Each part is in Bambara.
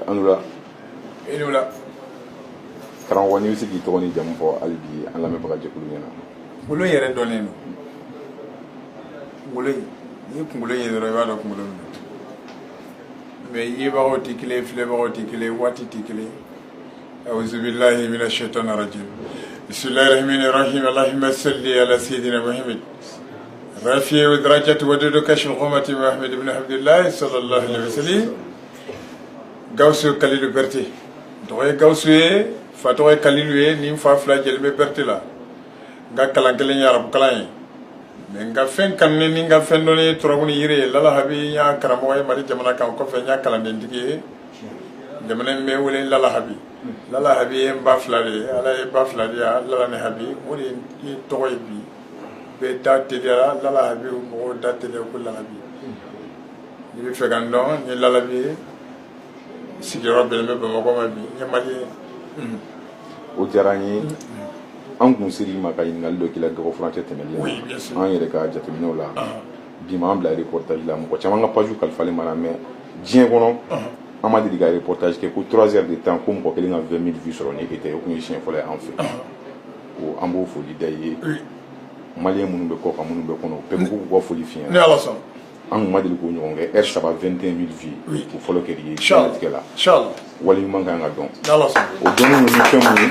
Anula. Anula. Karamɔgɔ n'i bɛ se k'i tɔgɔ ni jamu fɔ hali bi an lamɛnbagajɛkulu ɲɛna. Kunkolo yɛrɛ dɔnnen don. Kunkolo ni kunkolo in ye dɔrɔn i b'a dɔn kunkolo min don. Mais yebagaw tɛ kelen, filɛbagaw tɛ kelen, waati tɛ kelen. A'udhu billahi minash shaitani rajim. Bismillahir rahmanir rahim. Allahumma salli ala sayyidina Muhammad. Rafi wa darajati wa dudu kashf ummati Muhammad ibn Abdullah sallallahu alaihi wasallam. Gawsu Kalilu Berté. Doye Gawsu ye Fatoye Kalilu ye ni fa fila jelme Berté la. Nga kalan kelen ya arab kalan ye. Mais nga fen kan ni nga fen doni toroguni yire lala habi ya karamo ay mari jamana kan ko fe nya kalan den digi jamana me wole lala habi en ba flade ala e ba flade ya lala ne habi woni ni toy bi be datte ya lala habi mo datte le ko lala habi ni fe gandon ni lala bi sigi robbe me be mo ko ma bi ni mali o jarani an kun siri ma ka ɲininkali dɔ k'i la gafo furancɛ tɛmɛlen na an yɛrɛ ka jateminɛw la bi ma an bila reportage la mɔgɔ caman ka page kalifalen ma na mais diɲɛ kɔnɔ an ma deli ka reportage kɛ ko 3 heures de temps ko mɔgɔ kelen ka 20 000 vues sɔrɔ ni e tɛ o kun ye siɲɛ fɔlɔ ye an fɛ ko an b'o foli da i ye maliyɛn minnu bɛ kɔ kan minnu bɛ kɔnɔ o bɛɛ k'u ka foli fiɲɛ na an kun ma deli k'o ɲɔgɔn kɛ heure saba 21 000 vues o fɔlɔ kɛr'i ye diɲɛlatigɛ la waliɲuman kan ka dɔn o dɔnni ninnu fɛn minnu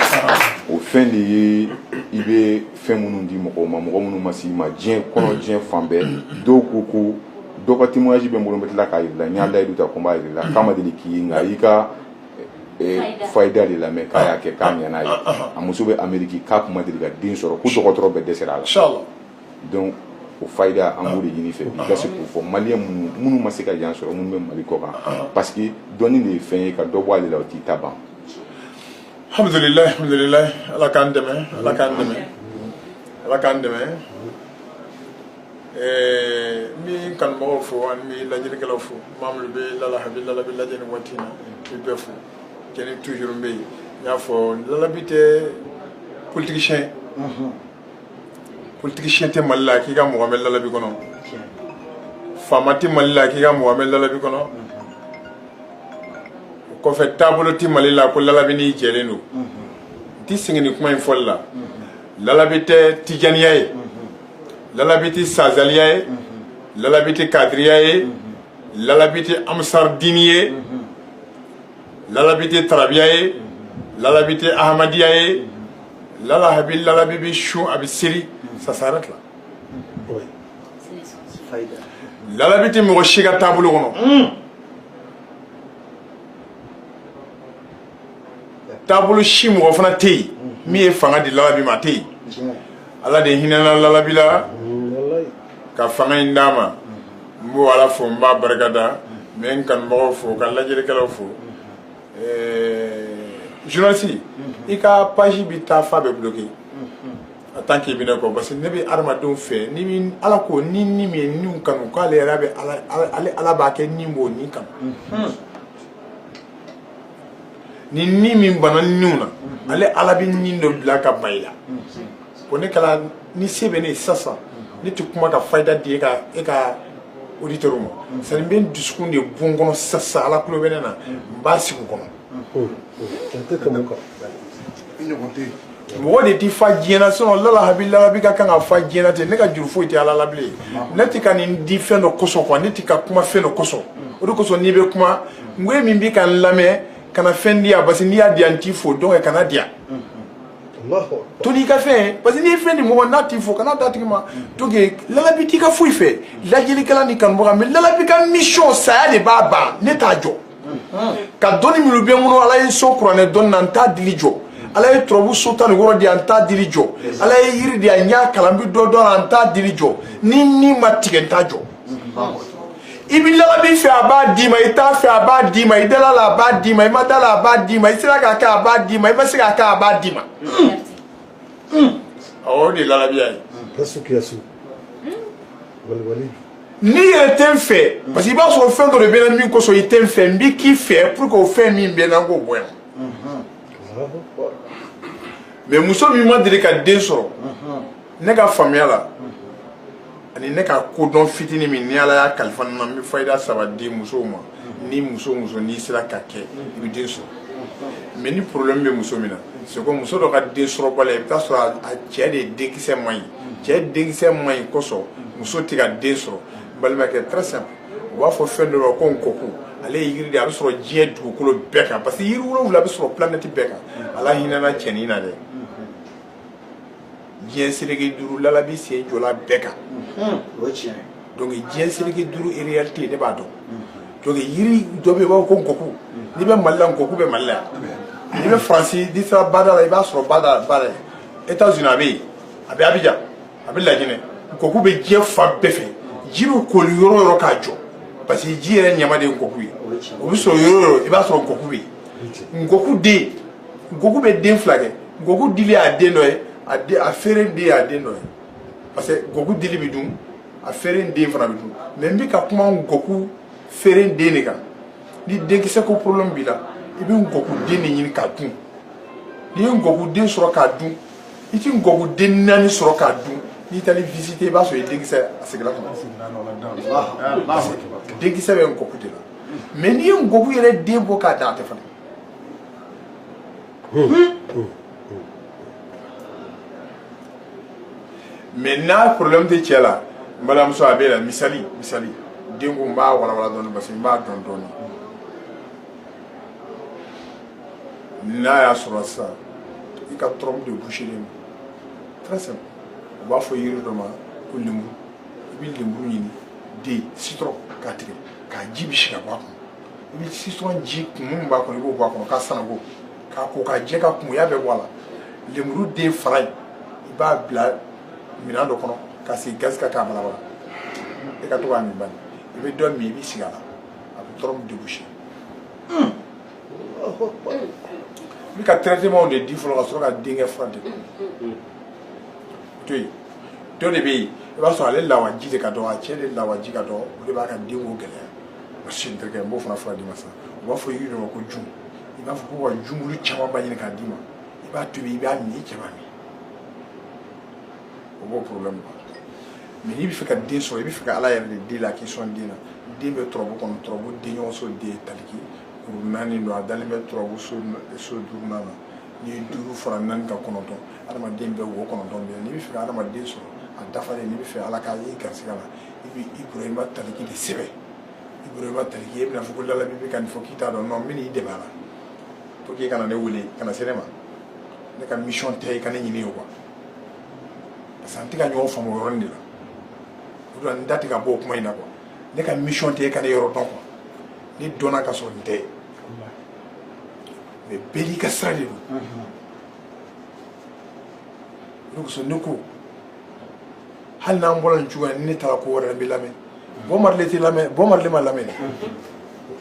o fɛn de ye i bɛ fɛn minnu di mɔgɔw ma mɔgɔ minnu ma s'i ma diɲɛ kɔnɔ diɲɛ fan bɛɛ dɔw ko dɔw ka témoignage bɛ n bolo n bɛ tila k'a jira la n y'a layidu ta ko n b'a jira la k'a ma deli k'i ye nka i ka fayida de lamɛn k'a y'a kɛ k'a ɲɛna ye a muso bɛ Amérique k'a kun ma deli ka den sɔrɔ ko dɔgɔtɔrɔ bɛɛ dɛsɛra a la donc o fayida an b'o de ɲini fɛ i ka se k'o fɔ maliyɛn minnu ma se ka yan sɔrɔ minnu bɛ Mali kɔ kan parce que dɔnni de ye fɛn ye ka dɔ bɔ ale la o t'i ta ban. Alhamdulillah ala k'an dɛmɛ ala k'an dɛmɛ n bɛ kanubagaw fo ani n bɛ lajɛlikɛlaw fo maa minnu bɛ lala habi lala bɛ lajɛ nin waati in na n bɛ bɛɛ fo cɛni toujours n bɛ yen n y'a fɔ lala bi tɛ politicien politicien tɛ Mali la k'i ka mɔgɔ bɛ lala bi kɔnɔ faama tɛ Mali la k'i ka mɔgɔ bɛ lala bi kɔnɔ o kɔfɛ taabolo tɛ Mali la ko lala bi n'i jɛlen don n tɛ sɛgɛn ni kuma in fɔli la lala bi tɛ tijaniya ye lala bi tɛ sazaliya ye lala bi tɛ kadiriya ye lala bi tɛ amsardini ye lala bi tɛ tarabiya ye lala bi tɛ ahamadiya ye lala habi lala bi su a bɛ seri ça s'arrête là lala bi tɛ mɔgɔ si ka taabolo kɔnɔ taabolo si mɔgɔ fana tɛ yen min ye fanga di lala bi ma tɛ yen ala de hinɛna lala bi la ka fanga in d'a ma n b'o ala fo n b'a barikada n bɛ n kanubagaw fo ka lajɛlikɛlaw fo journaliste i ka page bi taa fa bɛ bloqué en tant que i bɛ ne kɔ parce que ne bɛ adamadenw fɛ ni min ala ko ni min ye nin kanu k'ale yɛrɛ bɛ ala b'a kɛ nin b'o nin kanu ni nin min bana nin na ale ala bɛ nin dɔ bila ka ban i la ko ne kala ni se bɛ ne sisan ne tɛ kuma ka fayida di e ka auditeur ma c'est n bɛ n dusukun de bon kɔnɔ sisan ala kulo bɛ ne na n b'a sigi kɔnɔ mɔgɔ de tɛ fa diɲɛna sinon lala habi lala bi ka kan ka fa diɲɛna ten ne ka juru foyi tɛ ala la bilen ne tɛ ka nin di fɛn dɔ kosɔn quoi ne tɛ ka kuma fɛn dɔ kosɔn o de kosɔn n'i bɛ kuma n ko e min bɛ ka n lamɛn kana fɛn di yan parce que n'i y'a di yan n t'i fo donc kana di yan to n'i ka fɛn parce que n'i ye fɛn di mɔgɔ n'a t'i fo kana d'a tigi ma donc lala bi t'i ka foyi fɛ lajɛlikɛla ni kanubaga mais lala bi ka mission saya de b'a ban ne t'a jɔ ka dɔnni minnu bɛ n kɔnɔ ala ye so kuranɛ dɔnni na n t'a dili jɔ ala ye turabu so 16 di yan n t'a dili jɔ ala ye yiri di yan n y'a kalan n bɛ dɔ dɔn la n t'a dili jɔ ni ma tigɛ n t'a jɔ i bɛ lala min fɛ a b'a d'i ma i t'a fɛ a b'a d'i ma i dala la a b'a d'i ma i ma da la a b'a d'i ma i sera k'a kɛ a b'a d'i ma i ma se k'a kɛ a b'a d'i ma awɔ o de ye lalabiya ye n'i yɛrɛ tɛ n fɛ parce que i b'a sɔrɔ fɛn dɔ de bɛ na min kosɔn i tɛ n fɛ n bɛ k'i fɛ pour que o fɛn min bɛ na n k'o bɔ yan mais muso min ma deli ka den sɔrɔ ne ka faamuya la ani ne ka kodɔn fitinin min ni ala y'a kalifa n na n bɛ fayida saba di musow ma ni muso ni sera ka kɛ i bɛ den sɔrɔ mais ni problème bɛ muso min na c'est que muso dɔ ka den sɔrɔ bala i bɛ taa sɔrɔ a cɛ de denkisɛ man ɲi cɛ denkisɛ man ɲi kosɔn muso tɛ ka den sɔrɔ balimakɛ très simple u b'a fɔ fɛn dɔ ma ko nkɔku ale ye yiri de a bɛ sɔrɔ diɲɛ dugukolo bɛɛ kan parce que yiri 7 bɛ sɔrɔ planète bɛɛ kan ala hinɛna cɛnin na dɛ diɲɛ seleke 5 lala bɛ sen jɔla bɛɛ kan donc diɲɛ seleke 5 réalité ne b'a dɔn donc yiri dɔ bɛ yen u b'a fɔ ko nkɔku n'i bɛ Mali la nkɔku bɛ Mali la n'i bɛ Faransi n'i sera bada la i b'a sɔrɔ bada États-Unis a bɛ yen a bɛ Abidjan a bɛ Laginɛ nkɔku bɛ diɲɛ fan bɛɛ fɛ ji bɛ koli yɔrɔ o yɔrɔ k'a jɔ parce que ji yɛrɛ ɲama de ye nkɔku ye o bɛ sɔrɔ yɔrɔ o yɔrɔ i b'a sɔrɔ nkɔku bɛ yen nkɔku bɛ den 2 kɛ nkɔku dili y'a den dɔ ye a feere den y'a den dɔ ye parce que nkɔku dili bɛ dun a feere den fana bɛ dun mais n bɛ ka kuma nkɔku feere den de kan ni denkisɛ ko problème b'i la i bɛ nkɔku den de ɲini k'a dun n'i ye nkɔku den sɔrɔ k'a dun i tɛ nkɔku den 4 sɔrɔ k'a dun n'i taara visiter i b'a sɔrɔ i denkisɛ a seginna ka na denkisɛ bɛ nkɔku de la mais n'i ye nkɔku yɛrɛ den bɔ k'a dan a tɛ falen mais n'a problème tɛ cɛ la n balimamuso a bɛ la misali den ko n b'a walawala dɔɔni parce que n b'a dɔn dɔɔni n'a y'a sɔrɔ sisan i ka trompe de bouchelen don très simple u b'a fɔ yiri dɔ ma ko lemuru i bɛ lemuru ɲini den citron k'a tigɛ k'a ji bisi ka bɔ a kɔnɔ i bɛ citron ji kun min b'a kɔnɔ i b'o bɔ a kɔnɔ k'a sanango k'a ko k'a jɛ ka kumuya bɛɛ bɔ a la lemuru den fara in i b'a bila minɛn dɔ kɔnɔ ka sigi gaz kan k'a balabala e ka to k'a min bani i bɛ dɔ min i bɛ sigi a la a bɛ trompe déboucher i bɛ ka traitement de di fɔlɔ ka sɔrɔ ka denkɛ fura de to yen dɔ de bɛ yen i b'a sɔrɔ ale lawaji de ka dɔgɔ a cɛ de lawaji ka dɔgɔ o de b'a ka denko gɛlɛya o si n terikɛ n b'o fana fura d'i ma sisan u b'a fɔ yiri dɔ ma ko jun i b'a fɔ ko ka junbulu caman ba ɲini k'a d'i ma i b'a tobi i b'a min i cɛ b'a min o b'o problème ba mais n'i bɛ fɛ ka den sɔrɔ i bɛ fɛ ka ala yɛrɛ de den la k'i sɔn den na den bɛ tɔrɔbu kɔnɔ tɔrɔbu denɲɔgɔnso den ye taliki kuru 4 don a dalen bɛ tɔrɔbu so 5 na n'i ye 5 fara 4 kan 9 adamaden bɛ wo 9 bɛ n'i bɛ fɛ ka adamaden sɔrɔ a dafalen n'i bɛ fɛ ala k'a ye garisigɛ la i bɛ Ibrahima taliki de sɛbɛn Ibrahima taliki e bɛna fɔ ko lalabi bɛ ka nin fɔ k'i t'a dɔn non n bɛ n'i dɛmɛ a la pour que i kana ne wele kana se ne ma ne ka mission tɛ i ka ne ɲini o quoi parce que an tɛ ka ɲɔgɔn faamu o yɔrɔnin de la o de la n da tɛ ka bɔ o kuma in na quoi ne ka mission tɛ i ka ne yɔrɔ dɔn quoi ni dɔnna ka sɔrɔ nin tɛ mais bɛɛ n'i ka sira de don o de kosɔn ne ko hali n'an bɔra nin cogoya ni ne taara ko wɛrɛ n bɛ lamɛn Bɔmarle tɛ lamɛn Bɔmarle ma lamɛn dɛ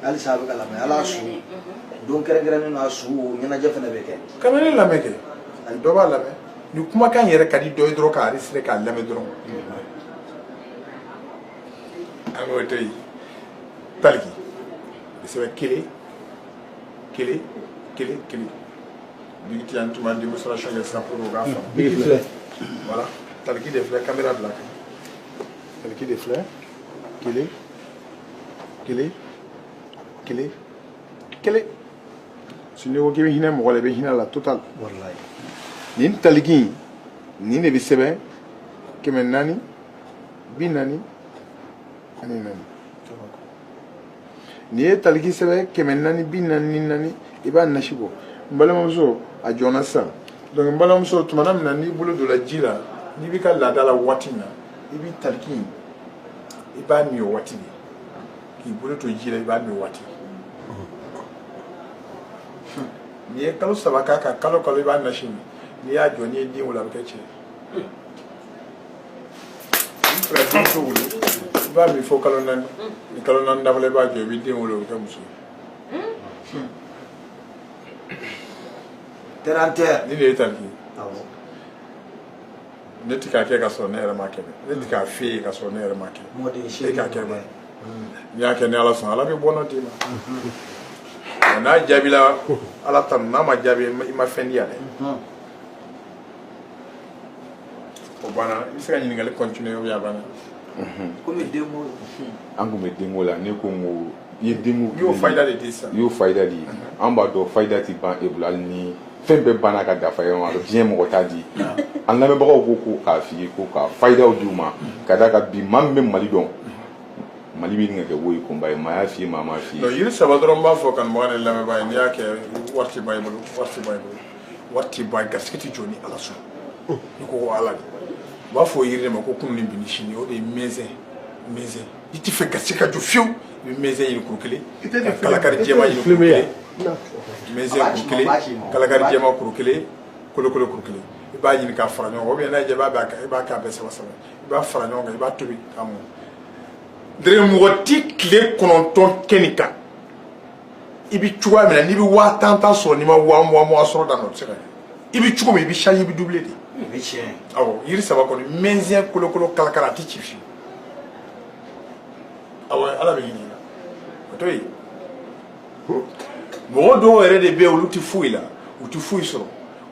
halisa a bɛ ka lamɛn ala su don kɛrɛnkɛrɛnnen n'a su ɲɛnajɛ fana bɛ kɛ kana ne lamɛn kɛ dɔ b'a lamɛn ni kumakan yɛrɛ ka di dɔ ye dɔrɔn k'a enregistré k'a lamɛn dɔrɔn an k'o to yen taliki o sɛbɛn kelen bigiti an tun b'a démonstration kɛ sisan pour que o k'a faamu voilà taliki de filɛ caméra bila kan taliki de filɛ kelen si n'i ko k'i bɛ hinɛ mɔgɔ la i bɛ hinɛ la total nin taliki in nin de bɛ sɛbɛn 440 40 ani 4 n'i ye taliki sɛbɛn 440 40 i b'a nasi bɔ n balimamuso a jɔnna sisan donc n balimamuso tumana min na n'i bolo donna ji la n'i b'i ka laada la waati min na i b'i taliki in i b'a min o waati de k'i bolo to ji la i b'a min o waati n'i ye kalo 3 k'a kan kalo i b'a nasi min n'i y'a jɔ n'i ye den wolo a bɛ kɛ cɛ n'i fɛ ka denmuso wolo i b'a min fɔ kalo 4 ni kalo 4 dafala i b'a jɔ i bɛ den wolo o bɛ kɛ muso ye terantɛ ni de ye taliki ne tɛ k'a kɛ ka sɔrɔ ne yɛrɛ ma kɛ ne tɛ k'a f'e ye ka sɔrɔ ne yɛrɛ ma kɛ e k'a kɛ ba n'i y'a kɛ ni ala sɔn ala bɛ bɔ n'o d'i ma n'a jaabila ala ta n'a ma jaabi i ma fɛn di yan dɛ o banna i bɛ se ka ɲininkali continuer ou bien a banna komi denko an tun bɛ denko la ne ko n ko i ye dengu y'o fayida de di sisan i y'o fayida di an b'a dɔn fayida ti ban e bolo hali ni fɛn bɛɛ banna ka dafa ɲɔgɔn ma diɲɛ mɔgɔ t'a di an lamɛnbagaw ko k'a f'i ye ko ka fayidaw di u ma ka da kan bi maa min bɛ Mali dɔn Mali bɛ nin ka kɛ wo ye kunba ye maa y'a f'i ye maa m'a f'i ye. non yiri saba dɔrɔn b'a fɔ kanubaga ni lamɛnbaga ye n'i y'a kɛ wari ti ban i bolo wari ti ban garisɛgɛ ti jɔ ni Ala sɔn ni ko Ala de u b'a fɔ yiri de ma ko kunun ni bi ni sini o de ye mɛnzɛn i ti fɛ garisɛgɛ ka jɔ fiyewu i bɛ mɛnzɛn ɲini kuru kelen ka kalakari jɛma ɲini kuru kelen mɛnzɛn kuru kelen kalakari jɛma kuru kelen kolokolo kuru kelen i b'a ɲini k'a fara ɲɔgɔn kan ou bien n'a y'i diya i b'a kɛ a bɛɛ saba i b'a fara ɲɔgɔn kan i b'a tobi k'a mɔn dere mɔgɔ ti tile 9 kɛ nin kan i bɛ cogoya min na n'i bɛ 10,000 sɔrɔ n'i ma 20,000 sɔrɔ dan na o tɛ se ka kɛ i bɛ cogo min i bɛ changer i bɛ doubler de awɔ yiri saba kɔni mɛnzɛn kolokolo kalakari a tɛ ci fiyewu awɔ Ala bɛ ɲini i la o to yen mɔgɔ dɔw yɛrɛ de bɛ yen olu tɛ foyi la u tɛ foyi sɔrɔ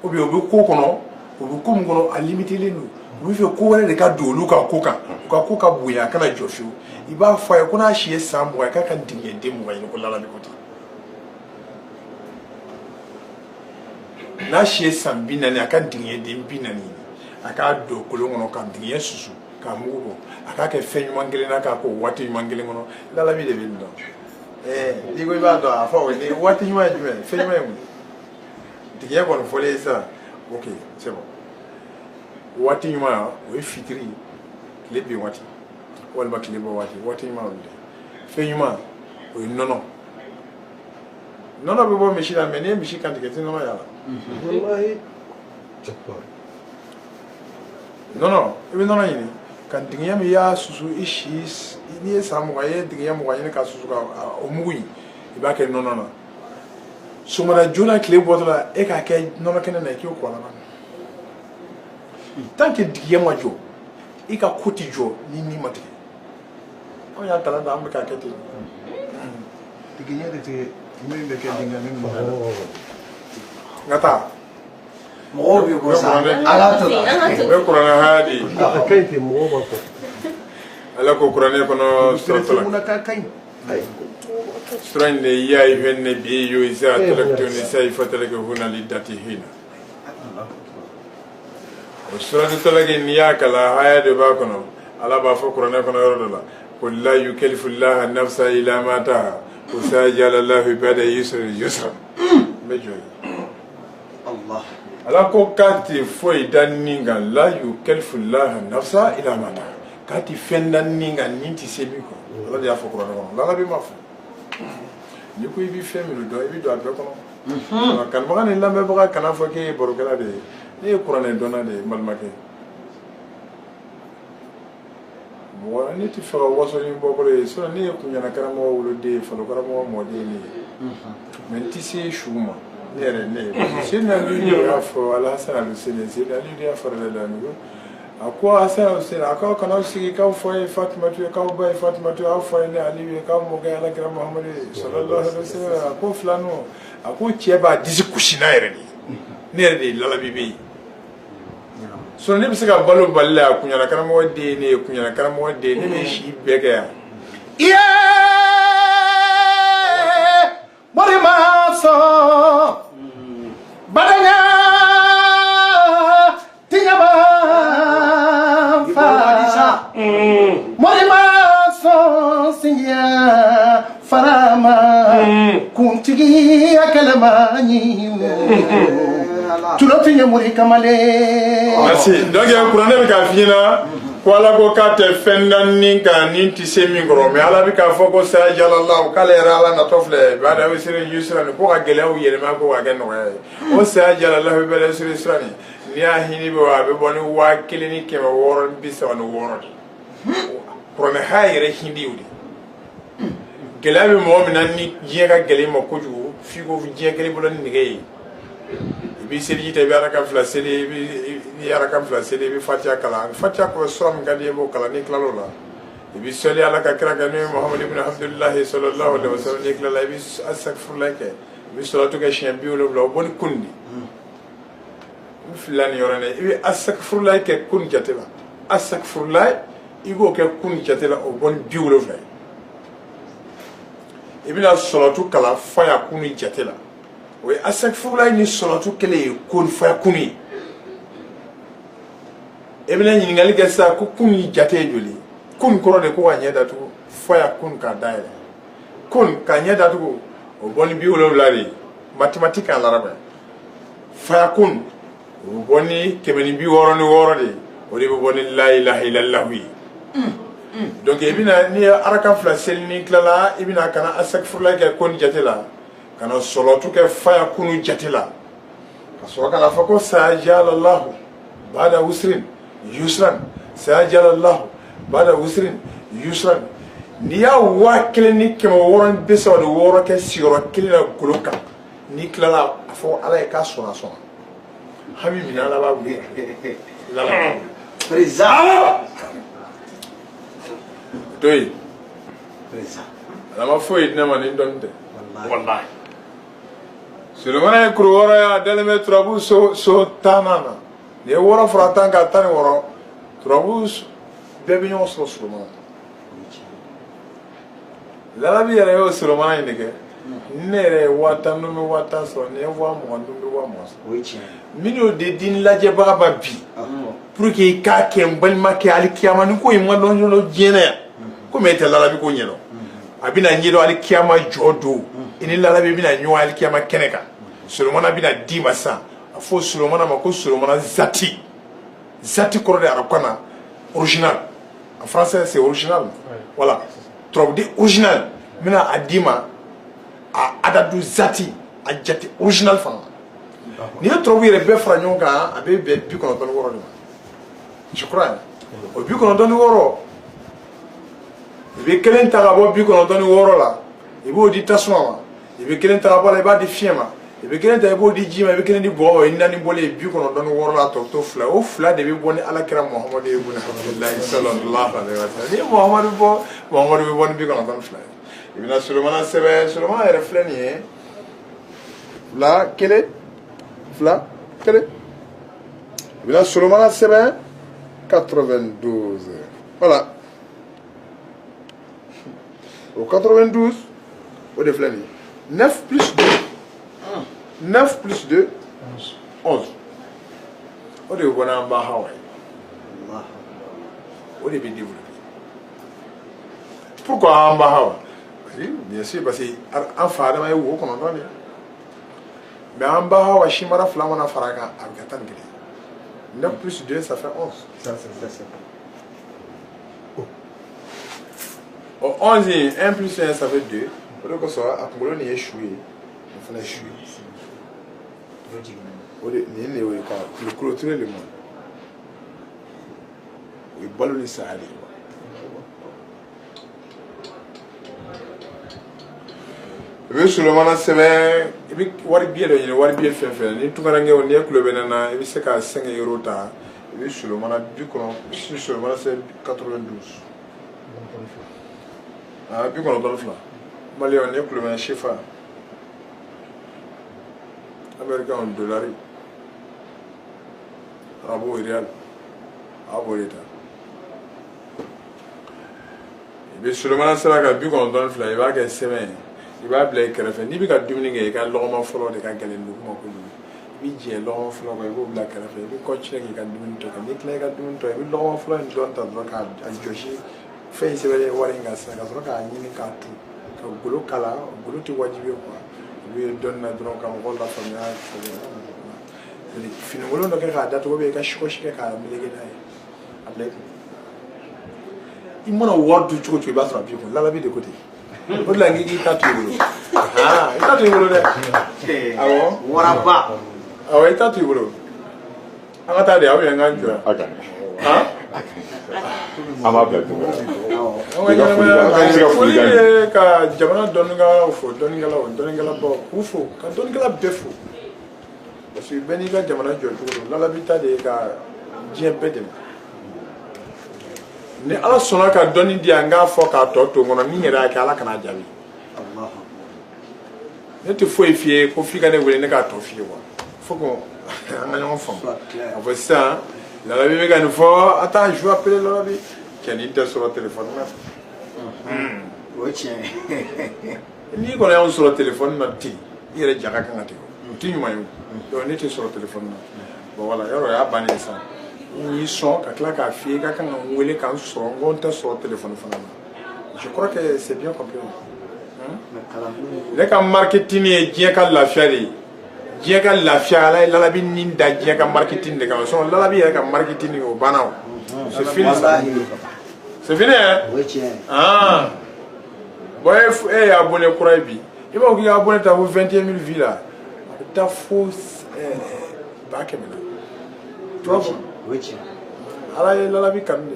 ou bien u bɛ ko kɔnɔ u bɛ ko min kɔnɔ a limitelen don u bɛ fɛ ko wɛrɛ de ka don olu ka ko kan u ka ko ka bonya a kana jɔ fiyewu i b'a fɔ a ye ko n'a si ye san 20 k'a ka dingɛ den 20 ɲini ko Ala bɛ ko ten n'a si ye san 40 a ka dingɛ den 40 ɲini a k'a don kolon kɔnɔ ka dingɛ susu k'a mugu bɔ a k'a kɛ fɛn ɲuman kelen na k'a k'o waati ɲuman kelen kɔnɔ Ala de bɛ nin dɔn n'i ko i b'a dɔn a fɔ ni waati ɲuman ye jumɛn fɛn ɲuman ye mun dingɛ kɔni fɔlen sisan ok c'est bon waati ɲuman o ye fitiri tile bin waati walima tile bɔ waati ɲuman olu de fɛn ɲuman o ye nɔnɔ bɛ bɔ misi la mais n'i ye misi kantigɛ i tɛ nɔnɔ y'a la nɔnɔ i bɛ nɔnɔ ɲini ka dingɛ min y'a susu i si n'i ye san 20 i ye dingɛ 20 ɲini ka susu ka o mugu in i b'a kɛ nɔnɔ na sɔgɔmada joona tile bɔtɔ la e k'a kɛ nɔnɔ kɛnɛ na i k'o kɔ a la tant que dingɛ ma jɔ i ka ko tɛ jɔ ni min ma tigɛ anw y'a kalan da an bɛ k'a kɛ ten dingɛ de tɛ min bɛ kɛ dingɛ min ma n ka taa mɔgɔw bɛ ko sa Ala to la n bɛ kuranɛ haya de a ka ɲi ten mɔgɔw b'a fɔ Ala ko kuranɛ kɔnɔ sura in de ya ayyuhan nabiyyu idza talaqtum nisaa fatalaqihunna liddatihinna o sura de talaqi n'i y'a kalan haya de b'a kɔnɔ Ala b'a fɔ kuranɛ kɔnɔ yɔrɔ dɔ la qul la yukallifu Allahu nafsan illa ma ataha wa sayaj'alu Allahu ba'da usrin yusra n bɛ jɔ Allah Ala ko k'a tɛ foyi da nin kan la yukallifu Allahu nafsan illa ma ataha k'a tɛ fɛn da nin kan nin tɛ se min kɔ Ala de y'a fɔ kuranɛ kɔnɔ Ala bɛ ma fɔ n'i ko i bɛ fɛn min dɔn i bɛ don a bɛɛ kɔnɔ kanubaga ni lamɛnbaga kana fɔ k'e ye barokɛla de ye ne ye kuranɛ dɔnna de ye n balimakɛ mɔgɔ ne tɛ fɛ ka waso ni bɔkɔrɔ ye sinon ne ye kuɲana karamɔgɔ woloden ye falo karamɔgɔ mɔden ne ye mais n tɛ se su ma ne yɛrɛ ne ye Seydina Aliyu y'a fɔ Alhasan Aluseni Seydina Aliyu de y'a farala la a ko Hasan Aluseni a k'aw kana sigi k'aw fa ye Fatumatu ye k'aw ba ye Fatumatu ye aw fa ye ne Aliyu ye k'aw mɔkɛ ye Alakira Muhamadu ye sallallahu alaihi wasallam a ko filaninw a ko cɛ b'a disi kusi n'a yɛrɛ de ye ne yɛrɛ de ye lalabibe ye sinon ne bɛ se ka balo Mali la yan kuɲana karamɔgɔ den ye ne ye kuɲana karamɔgɔ den ne bɛ si bɛɛ kɛ yan Mori ma sɔn badanya tiɲɛba fa mori ma sɔn sinjiya farama kuntigi kɛlɛma ɲi tulo tɛ ɲɛ mori kamalen. merci donc kuranɛ bɛ k'a f'i ɲɛna ko Ala ko k'a tɛ fɛn da nin kan nin tɛ se min kɔrɔ mais Ala bɛ k'a fɔ ko sayaj'alu Allahu k'ale yɛrɛ Ala natɔ filɛ ba'da usrin yusran ko ka gɛlɛyaw yɛlɛma ko ka kɛ nɔgɔya ye o sayaj'alu Allahu ba'da usrin yusran n'i y'a hinɛ bɛ a bɛ bɔ ni 1,636 de kuranɛ haya yɛrɛ hindi y'o de gɛlɛya bɛ mɔgɔ min na ni diɲɛ ka gɛlɛn ma kojugu f'i ko diɲɛ kɛlen bolo ni nɛgɛ ye i bɛ seliji ta i bɛ araka 2 seli n'i ye araka 2 seli i bɛ fatiha kalan fatiha kɔrɔ sura min ka di i b'o kalan n'i tilal'o la i bɛ seli Ala ka kira kan n'o ye Muhamadu ibn Abdullahi sallallahu alaihi wasallam n'i tilala i bɛ astaghfirullah kɛ i bɛ salatu kɛ siɲɛ 70 o bɔ ni kun de n filila nin yɔrɔ in na i bɛ astaghfirullah kɛ kun jate la astaghfirullah i k'o kɛ kun jate la o bɔ ni 70 ye i bɛna sɔlɔtu kala faya kunu jate la o ye asakfurulayi ni sɔlɔtu kelen ye kun faya kunu ye i bɛna ɲininkali kɛ sisan ko kun ni jate ye joli kun kɔrɔ de ko ka ɲɛ datugu faya kun k'a dayɛlɛ kun k'a ɲɛ datugu o bɔ ni 70 de ye mathématique en arabe faya kun o bɔ ni 166 de ye o de bɛ bɔ ni la ilaha illallah ye donc i bɛna ni araka fila seli ni tilala i bɛna kana asakfurulayi kɛ kun jate la kana sɔlɔtu kɛ faya kunu jate la ka sɔrɔ kana fɔ ko sayajalallahu ba'da usrin yusran sayajalallahu ba'da usrin yusran n'i y'a 1636 kɛ sigiyɔrɔ kelen na golo kan n'i tilala a fɔ ala ye k'a sɔnna sɔnna hami minɛ ala b'a wuli président to yen président ala ma foyi di ne ma ni dɔnni tɛ wallahi Sulemana ye kuru 6 ye a dalen bɛ turabu so 10 na ni ye 6 fara 10 kan 16 turabu bɛɛ bɛ ɲɔgɔn sɔrɔ Sulemana lalabi yɛrɛ y'o Sulemana in de kɛ ne yɛrɛ ye 10,000 dun bɛ 10,000 sɔrɔ ni ye 20,000 dun bɛ 20,000 sɔrɔ minnu de dini lajɛbaga ba bi pour que i k'a kɛ n balimakɛ alikiyama ni ko in ma dɔn ɲɔgɔn diɲɛ na yan komi e tɛ lalabi ko ɲɛdɔn a bɛna ɲɛdɔn alikiyama jɔ don i ni lalabi bɛna ɲɔgɔn alikiyama kɛnɛ kan Sulemana bɛna d'i ma sisan a fɔ Sulemana ma ko Sulemana zati zati kɔrɔ de arabukan original en français c'est original voilà turabu di original n bɛna a d'i ma a adadu zati a jate original fana n'i ye turabu yɛrɛ bɛɛ fara ɲɔgɔn kan a bɛ bɛn 96 de ma je crois o 96 i bɛ kelen ta ka bɔ 96 la i b'o di tasuma ma i bɛ kelen ta ka bɔ la i b'a di fiɲɛ ma i bɛ kelen ta i b'o di ji ma i bɛ kelen di bɔgɔ ma i naani bɔlen ye 96 la tɔ to fila o fila de bɛ bɔ ni alakira Muhamadu ye ibn Abdullahi sallallahu alaihi wa sallam ni Muhamadu bɛ bɔ ni 92 ye i bɛna Sulemana sɛbɛn Sulemana yɛrɛ filɛ nin ye fila kelen i bɛna Sulemana sɛbɛn 92 voilà au 92 o de filɛ nin ye 9 plus 2 9 plus 2 11 o de bɛ bɔ n'an ba Hawa ye o de bɛ développer pourquoi an ba Hawa bien sûr parce que an fa Adama ye wo 9 de mais an ba Hawa si mara 2 mana fara kan a bɛ kɛ 11 9 plus 2 ça fait 11 o 11 in 1 plus 1 ça fait 2 o de kosɔn a kunkolo nin ye su ye nin fana ye su ye o de nin de ye ka clôturer le monde o ye balo ni saya de ye i bɛ Sulemana sɛbɛn i bɛ wari biye dɔ ɲini wari biye fɛn fɛn ni tunkarankew n'i ye kulo bɛ ne na i bɛ se ka 5 € ta i bɛ Sulemana 90 Sulemana c'est 92 ah 92 maliyɛnw n'i ye kulo bɛ ne chiffre américain dollar arabu real a b'o de ta i bɛ Sulemana sɛbɛn ka 92 i b'a kɛ sɛbɛn i b'a bila i kɛrɛfɛ n'i bɛ ka dumuni kɛ i ka lɔgɔma fɔlɔ de ka gɛlɛn dugu ma kojugu i bɛ jɛ lɔgɔma fɔlɔ kan i b'o bila kɛrɛfɛ i bɛ continuer k'i ka dumuni tɔ kɛ n'i tilala i ka dumuni tɔ i bɛ lɔgɔma fɔlɔ in dɔrɔn ta dɔrɔn k'a jɔsi fɛn in sɛbɛnlen wari in kan sisan ka sɔrɔ k'a ɲini k'a tu ka golo kala golo tɛ wajibi ye quoi i bɛ dɔnni na dɔrɔn ka mɔgɔw lafaamuya finikolon dɔ kɛ k'a datugu i ka sikɔsi kɛ k'a meleke n'a ye a bila i kun i mana wari dun cogo o cogo i b'a sɔrɔ a b'i kun lalabi de ko ten o de la n k'i ta to i bolo i ta to i bolo dɛ awɔ waraba awɔ i ta to i bolo an ka taa de aw bɛ n ka jɔ yan an b'a bila tuguni foli ye ka jamana dɔnnikɛlaw fo dɔnnikɛlabaw k'u fo ka dɔnnikɛla bɛɛ fo parce que bɛɛ n'i ka jamana jɔ cogo don lalabi ta de ye ka diɲɛ bɛɛ dɛmɛ ni ala sɔnna ka dɔnni di yan n k'a fɔ k'a tɔ to n kɔnɔ min yɛrɛ y'a kɛ ala kan'a jaabi ne tɛ foyi f'i ye ko f'i ka ne wele ne k'a tɔ f'i ye quoi faut que an ka ɲɔgɔn faamu a fɔ sisan lalabi bɛ ka nin fɔ attends je vais appeler lalabi cɛ nin tɛ sɔrɔ téléphone na o tiɲɛ ni ko y'anw sɔrɔ téléphone na ten i yɛrɛ jaga kan ka ten o tɛ ɲuman ye o donc ne tɛ sɔrɔ téléphone na bon voilà yɔrɔ o y'a bannen sa n y'i sɔn ka tila k'a f'i ye i ka kan ka n wele k'an sɔrɔ n ko n tɛ sɔrɔ téléphone fana na je crois que c'est bien compris ne ka marketing ye diɲɛ ka lafiya de ye diɲɛ ka lafiya ala ye lalabi ni da diɲɛ ka marketing de kama sinon lalabi yɛrɛ ka marketing o banna o c'est fini c'est fini hein bon e y'a abonné kura ye bi i b'a fɔ k'i ka abonné ta fo 21 000 vues la a bɛ taa fo 100 000 tu vois ala ye lalabi kanu de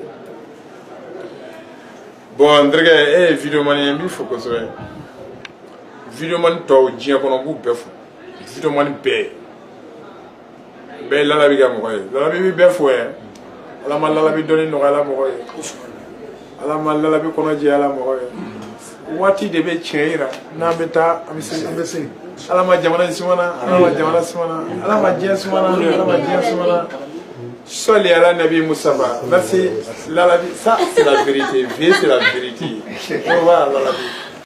bon n terikɛ e ye video mani ye n b'i fo kosɛbɛ video mani tɔw diɲɛ kɔnɔ n b'u bɛɛ fo video mani bɛɛ bɛɛ ye lalabi kɛ mɔgɔ ye lalabi bɛ bɛɛ fo yɛ ala ma lalabi dɔnni nɔgɔyala mɔgɔ ye ala ma lalabi kɔnɔ jɛyala mɔgɔ ye waati de bɛ tiɲɛ yira n'an bɛ taa an bɛ se ala ma jamana sumana ala ma jamana sumana ala ma diɲɛ sumana ala ma diɲɛ sumana soli ala nabi Mustafa merci lalabi ça c'est la vérité vie c'est la vérité on va lalabi